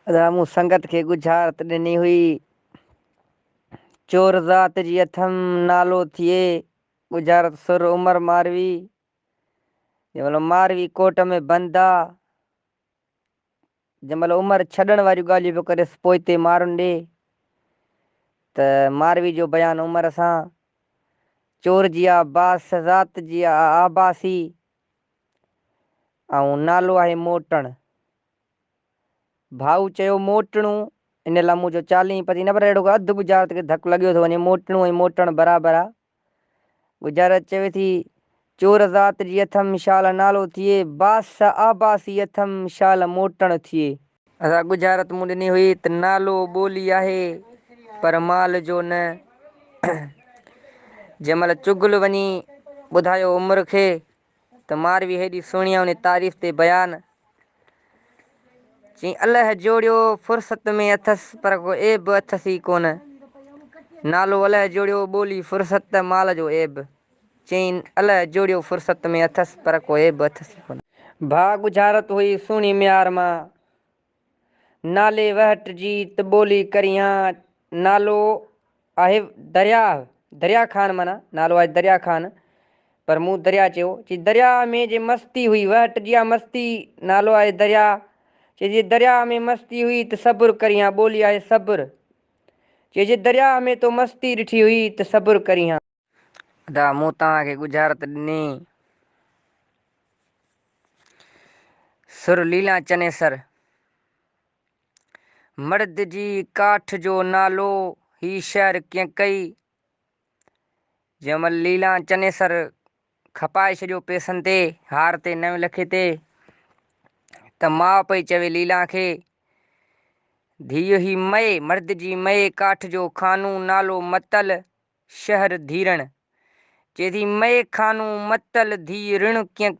मूं संगत खे गुज़ारत ॾिनी हुई। चोर ज़ात जी अथम नालो थिए गुज़ारत सुर उमर मारवी। जंहिंमहिल मारवी कोट में बंद आ, जंहिंमहिल उमर छॾण वारियूं ॻाल्हियूं पियो करेसि पोइ ते मारुनि ॾे, त मारवी जो बयान उमर सां। चोर जी आ बास ज़ात जी आ आबासी, ऐं नालो आहे मोटण। भाऊ चयो मोटणू, इन लाइ मुंहिंजो चालीह पती न, पर अहिड़ो अधु गुज़ारत खे धकु लॻियो थो वञे। मोटणू ऐं मोटण बराबरि आहे। गुज़ारत चवे थी चोर ज़ात जी अथम शाल नालो थिए बास आबासी अथम शाल मोटण थिए। असां गुज़ारत मूं ॾिनी हुई त नालो ॿोली आहे पर माल जो न। जंहिंमहिल चुगल वञी ॿुधायो उमिरि खे त मारवी हेॾी सुहिणी उन तारीफ़ ते बयान। चई अलाह जोड़ियो फ़ुर्सत में अथसि पर को ऐब अथसि ई कोन। नालो अलाह जोड़ियो ॿोली फ़ुर्सत माल जो ऐब। चई अलाह जोड़ियो फ़ुर्सत में अथसि पर को ऐब अथसि कोन। भाउ गुज़ारत हुई सुहिणी म्यार मां, नाले वहट जी त ॿोली करियां। नालो आहे दरिया ख़ान, माना नालो आहे दरिया ख़ान, पर मूं दरिया चयो। चई दरिया में जे मस्ती हुई वहट जी आहे मस्ती, नालो आहे दरिया। चई जे दरिया में मस्ती हुई त सब्र करियां, ॿोली आहे सब्र। चई जे दरिया में तो मस्ती ॾिठी हुई त सब्र करियां। अदा मूं तव्हांखे गुज़ारत ॾिनी। सुर लीला चनेसर। मर्द जी काठ जो नालो ही शहर कीअं कई। जंहिंमहिल लीला चनेसर खपाए छॾियो पैसनि ते, हार ते 9 लखे ते, त माउ पई चवे लीला खे धीअ ही मए, मर्द जी मए काठ जो खानू नालो मतल शहर धीरण। चए थी मए खानू मतल धी ऋण कीअं